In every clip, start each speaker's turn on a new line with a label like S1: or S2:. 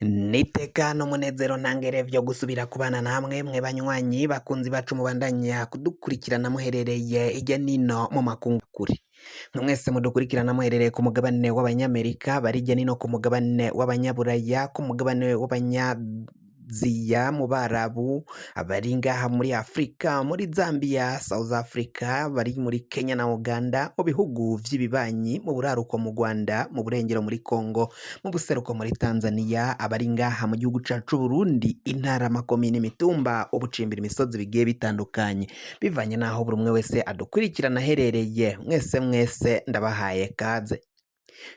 S1: Niteka n'umunezero ntangere vyo gusubira kubana namwe mwe banywanyi bakunzi bacu mubandanya kudukurikirana muherereye irya nino mu makungu kuri mwe mwese mudukurikirana muherereye ku mugabane w'abanyamerika bari irya nino ku mugabane w'abanyaburaya ku mugabane w'abanyaziya mu barabu abari ngaha muri Afrika muri Zambia South Africa bari muri Kenya na Uganda mu bihugu vy'ibibanyi mu buraruko mu Rwanda mu burengero muri Congo mu buseruko muri Tanzania abari ngaha mu gihugu cacu Burundi intara makomine imitumba ubucimbira imisozi bigiye bitandukanye bivanye naho buri umwe wese adukurikirana aherereye mwese ndabahaye kaze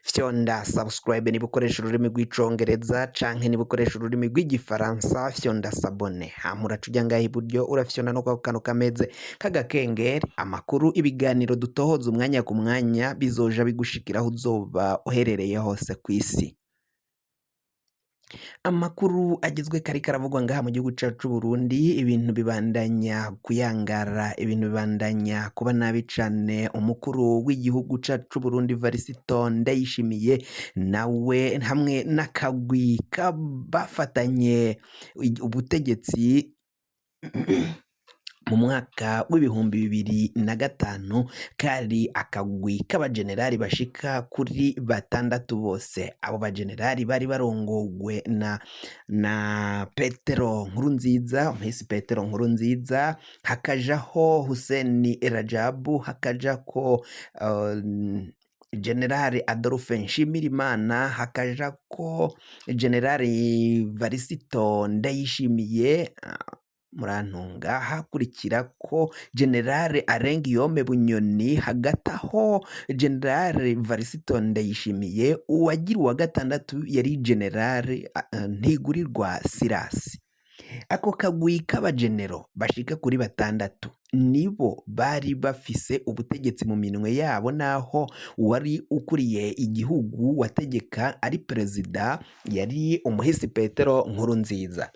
S1: fyonda subscribe niba ukoresha ururimi rw'icongereza canke niba ukoresha ururimi rw'igifaransa fyonda sabone hamura tuja ngaha iburyo urafyonda no kwa kano kameze kagakengeri amakuru ibiganiro dutohoza umwanya ku mwanya bizoja bigushikiraho uzoba uherereye hose kw'isi. Amakuru agizwe kari karavugwa ngaha mu gihugu cacu Burundi ibintu bibandanya kuyangara ibintu bibandanya kuba nabi cane umukuru w'igihugu cacu Burundi Varisito Ndayishimiye nawe hamwe n'akagwi bafatanye ubutegetsi mu mwaka w'ibihumbi 2005 kari akagwi k'abajenerali bashika kuri 6 bose abo bajenerali bari barongogwe na Petero Nkurunziza umuhisi Petero Nkurunziza hakajaho Hussein Rajabu hakajako Generali Adolphe Nshimirimana hakajako Generali Varisito Ndayishimiye murantunga hakurikira ko Generale Arengiyome Bunyoni hagataho Generale Varisito Ndayishimiye uwagira uwa gatandatu yari Generale Ntigurirwa Sirasi. Ako kagwi k'abagenero bashika kuri 6 nibo bari bafise ubutegetsi mu minwe yabo naho wari ukuriye igihugu wategeka ari perezida yari umuhisi Petero Nkurunziza.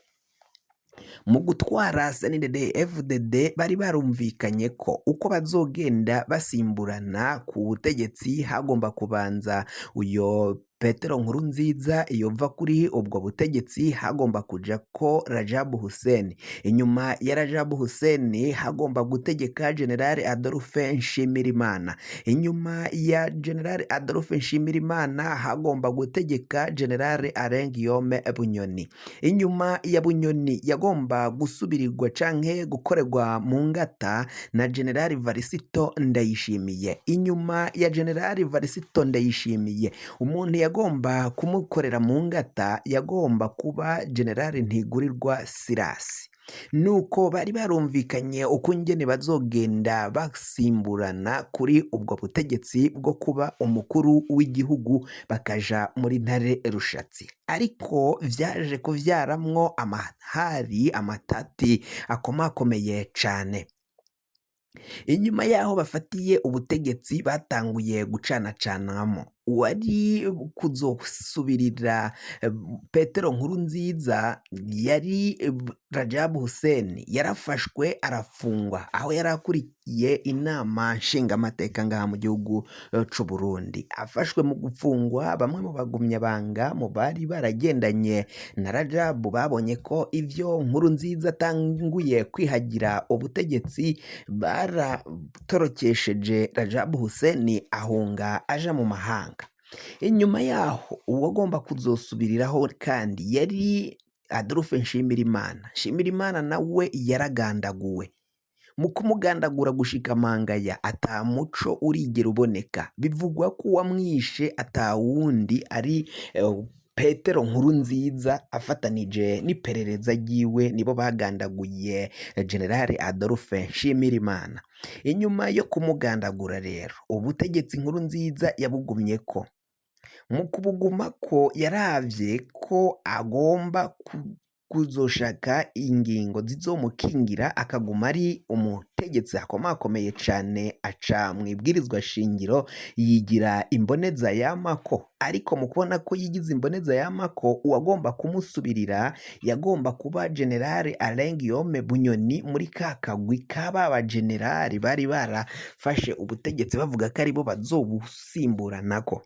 S1: Mu gutwara CNDD FDD bari barumvikanye ko uko bazogenda basimburana ku butegetsi hagomba kubanza uyo Petero Nkurunziza yova kuri ubwo butegetsi hagomba kuja ko Rajabu Hussein inyuma ya Rajabu Hussein hagomba gutegeka General Adolphe Nshimirimana inyuma ya General Adolphe Nshimirimana hagomba gutegeka General Arengiyome Bunyoni inyuma ya Bunyoni yagomba gusubirirwa canke gukorerwa mu ngata na General Varisito Ndayishimiye inyuma ya General Varisito Ndayishimiye umuntu yagomba kumukorera mu ngata yagomba kuba General Ntigurirwa Sirasi. Nuko bari barumvikanye uko ingene bazogenda basimburana kuri ubwo butegetsi bwo kuba umukuru w'igihugu bakaja muri ntare rushatsi ariko vyaje kuvyaramwo amahari amatati akomakomeye cane. Inyuma yaho bafatiye ubutegetsi batanguye gucanacanamo uwari kuzosubirira Petero Nkurunziza yari Rajabu Hussein yarafashwe arafungwa aho yarakurikiye inama nshingamateka ngaha mu gihugu c'u Burundi afashwe mu gufungwa bamwe mu bagumyabanga mu bari baragendanye na Rajabu babonye ko ivyo Nkurunziza tanguye kwihagira ubutegetsi baratorokesheje Rajabu Hussein ahunga aja mu mahanga. Inyuma yaho uwagomba kuzosubiriraho kandi yari Adolphe Nshimirimana nawe yaragandaguwe mu kumugandagura gushika mangaya ata muco urigera uboneka bivugwa ko wamwishe atawundi ari Petero Nkurunziza afatanije n'iperereza ryiwe nibo bagandaguye General Adolphe Nshimirimana. Inyuma yo kumugandagura rero ubutegetsi Nkurunziza yabugumye ko mu kubuguma ko yaravye ko agomba kuzoshaka ingingo zizomukingira akaguma ari umutegetsi akomakomeye cane aca mwibwirizwa shingiro yigira imboneza yamako ariko mu kubona ko yigize imboneza yamako uwagomba kumusubirira yagomba kuba General Arengiyome Bunyoni muri kakagwi k'aba generali bari barafashe ubutegetsi bavuga ko aribo bazobusimburanako.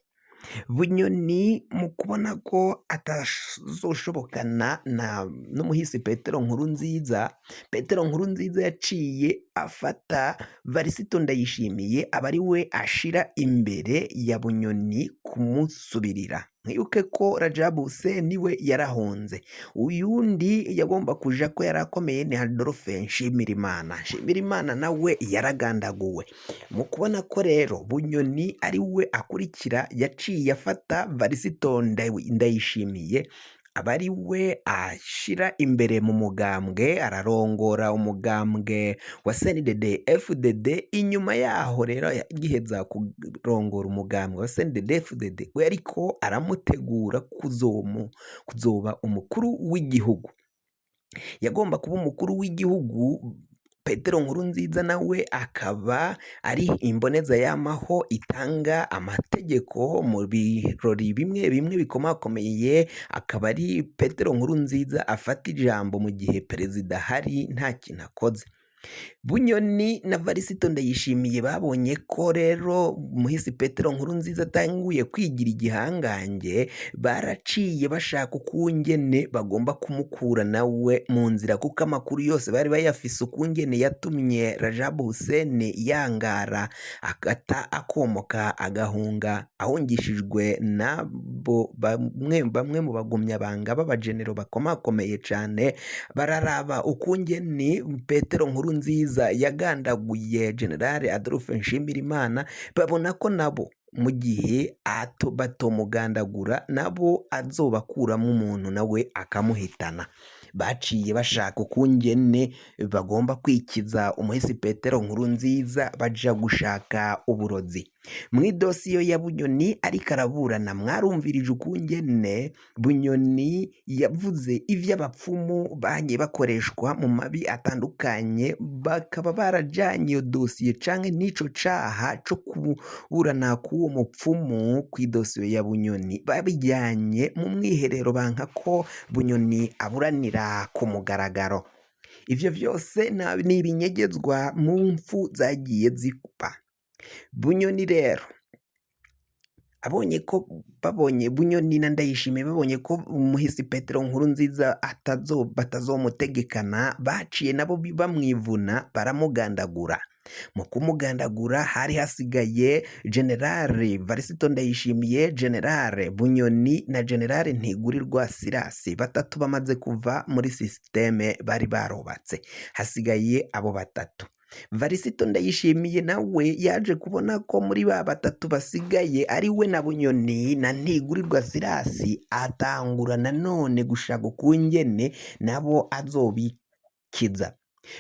S1: Bunyoni mu kubona ko atazoshobokana n'umuhisi Petero Nkurunziza, Petero Nkurunziza yaciye afata Varisito Ndayishimiye aba ari we ashira imbere ya Bunyoni kumusubirira. Mwibuke ko Rajabu Hussein we yarahunze, uyundi yagomba kuja ko yarakomeye ni Adolphe Nshimirimana. Nshimirimana nawe yaragandaguwe. Mu kubona ko rero Bunyoni ari we akurikira, yaciye afata Varisito Ndayishimiye aba ari we ashira imbere mu mugambwe, ararongora umugambwe wa CNDD FDD. Inyuma yaho rero yagiheza kurongora umugambwe wa CNDD FDD, we ariko aramutegura kuzoba umukuru w'igihugu. Yagomba kuba umukuru w'igihugu. Petero Nkurunziza nawe akaba ari imboneza yamaho itanga amategeko mu birori bimwe bimwe bikomakomeye, akaba ari Petero Nkurunziza afata ijambo mu gihe perezida hari nta kintu akoze. Bunyoni na Varisito Ndayishimiye babonye ko rero umuhisi Petero Nkurunziza atanguye kwigira igihangange, baraciye bashaka ukungene bagomba kumukura nawe mu nzira, kuko amakuru yose bari bayafise ukungene yatumye Rajabu Hussein yangara agata akomoka agahunga, ahungishijwe nabo bamwe mu bagumyabanga b'abajenero bakomakomeye cane. Bararaba ukungene Petero Nkurunziza yagandaguye General Adolphe Nshimirimana, babona ko nabo mu gihe batomugandagura nabo azobakuramo umuntu nawe akamuhitana. Baciye bashaka ukungene bagomba kwikiza umuhisi Petero Nkurunziza, baja gushaka uburozi. Mw'idosiyo ya Bunyoni ariko araburana, mwarumvirije ukungene Bunyoni yavuze ivy'abapfumu bagiye bakoreshwa mu mabi atandukanye, bakaba barajanye iyo dosiye canke n'ico caha co kuburana k'uwo mupfumu kw'idosiyo ya Bunyoni, babijyanye mu mwiherero banka ko Bunyoni aburanira ku mugaragaro. Ivyo vyose ni ibinyegezwa mu mfu zagiye zikuba. Bunyoni rero babonye Bunyoni na Ndayishimiye babonye ko umuhisi Petero Nkurunziza batazomutegekana, baciye nabo bamwivuna baramugandagura. Mu kumugandagura hari hasigaye General Varisito Ndayishimiye, General Bunyoni na General Ntigurirwa Sirasi. Batatu bamaze kuva muri systeme bari barubatse, hasigaye abo batatu. Varisito Ndayishimiye nawe yaje kubona ko muri ba batatu basigaye ari we na Bunyoni na Ntigurirwa Sirasi, atangura nanone gushaka ukungene nabo azobikiza.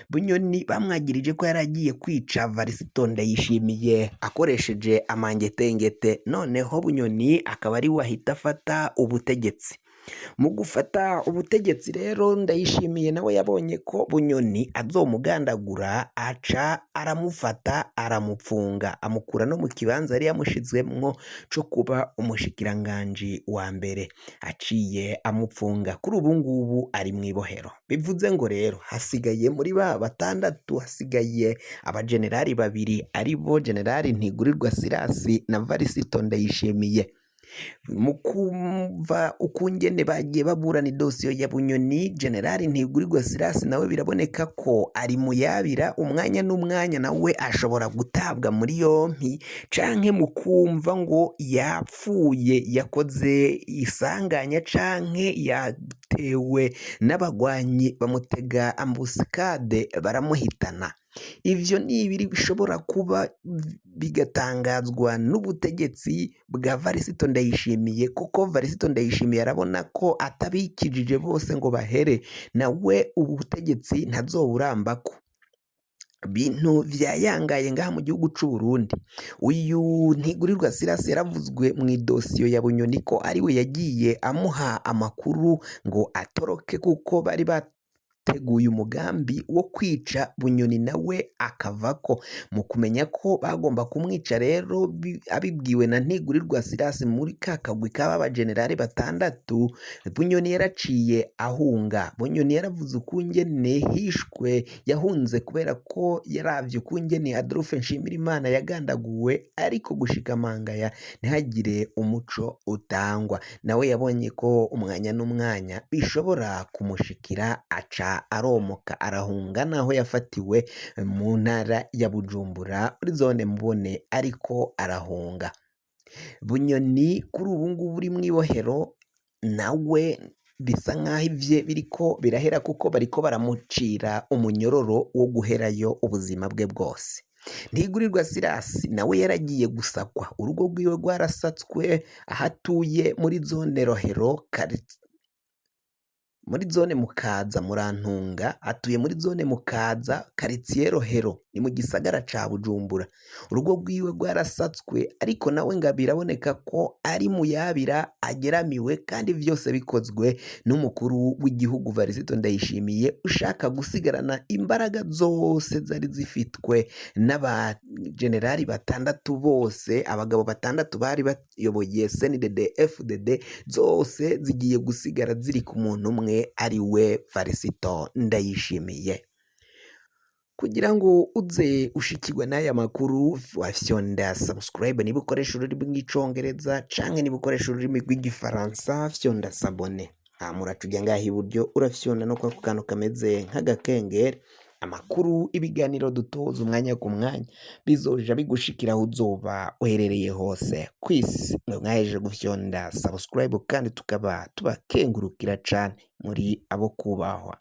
S1: Bunyoni bamwagirije ko yaragiye kwica Varisito Ndayishimiye akoresheje amangetengete, noneho Bunyoni akaba ari we ahita afata ubutegetsi. Mu gufata ubutegetsi rero Ndayishimiye nawe yabonye ko Bunyoni azomugandagura, aca aramufata aramupfunga, amukura no mu kibanza yari yamushizwemwo co kuba umushikiranganji wa mbere, aciye amupfunga. Kuri ubu ngubu ari mw'ibohero. Bivuze ngo rero hasigaye muri ba batandatu, hasigaye abajenerali babiri, ari bo Generali Ntigurirwa Sirasi na Varisito Ndayishimiye. Mu kumva ukungene bagiye baburana idosiyo ya Bunyoni, Generali Ntigurirwa Sirasi nawe biraboneka ko ari muyabira, umwanya n'umwanya nawe ashobora gutabwa muri yompi, canke mu kumva ngo yapfuye, yakoze isanganya canke yatewe n'abagwanyi bamutega ambuskade baramuhitana. Ivyo ni ibiri bishobora kuba bigatangazwa n'ubutegetsi bwa Varisito Ndayishimiye, kuko Varisito Ndayishimiye arabona ko atabikijije bose ngo bahere, nawe ubutegetsi ntazoburambako. Bintu vyayangaye ngaha mu gihugu c'u Burundi. Uyu Ntigurirwa Sirasi yaravuzwe mw'idosiyo ya Bunyoni ko ari we yagiye amuha amakuru ngo atoroke, kuko bari bateguye umugambi wo kwica Bunyoni nawe akavako. Mu kumenya ko bagomba kumwica rero abibwiwe na Ntigurirwa Silas muri ka kagwi k'aba bajenerali batandatu, Bunyoni yaraciye ahunga. Bunyoni yaravuze ukungene hishwe, yahunze kubera ko yaravye ukungene Adolphe Nshimirimana yagandaguwe, ariko gushika mangaya ntihagire umuco utangwa. Nawe yabonye ko umwanya n'umwanya bishobora kumushikira, aca aromoka arahunga, naho yafatiwe mu ntara ya Bujumbura muri zone Mubone, ariko arahunga. Bunyoni kuri ubu ngubu uri mw'ibohero, nawe bisa nk'aho ivye biriko birahera, kuko bariko baramucira umunyororo wo guherayo ubuzima bwe bwose. Ntigurirwa Silas nawe yaragiye gusakwa, urugo rwiwe rwarasatswe, aho atuye muri zone Rohero, muri zone Mukaza, Murantunga, atuye muri zone Mukaza quartier Rohero, ni mu gisagara ca Bujumbura. Urugo rwiwe rwarasatswe, ariko nawe nga biraboneka ko ari muyabira ageramiwe, kandi vyose bikozwe n'umukuru w'igihugu Varisito Ndayishimiye, ushaka gusigarana imbaraga zose zari zifitwe n'abajenerali batandatu bose, abagabo batandatu bari bayoboye CNDD FDD, zose zigiye gusigara ziri ku muntu umwe, ari we Varisito Ndayishimiye. Kugira ngo uze ushikirwe n'aya makuru, wafyonda subscribe niba ukoresha ururimi rw'icongereza, canke niba ukoresha ururimi rw'igifaransa fyonda sabone. Muracuja ngaha iburyo urafyonda no kwa kantu kameze nk'agakengeri, amakuru ibiganiro dutoza umwanya ku mwanya bizoja bigushikira aho uzoba uherereye hose kwisi. Mwaheje gufyonda subscribe, kandi tukaba tubakengurukira cane, muri abo kubahwa.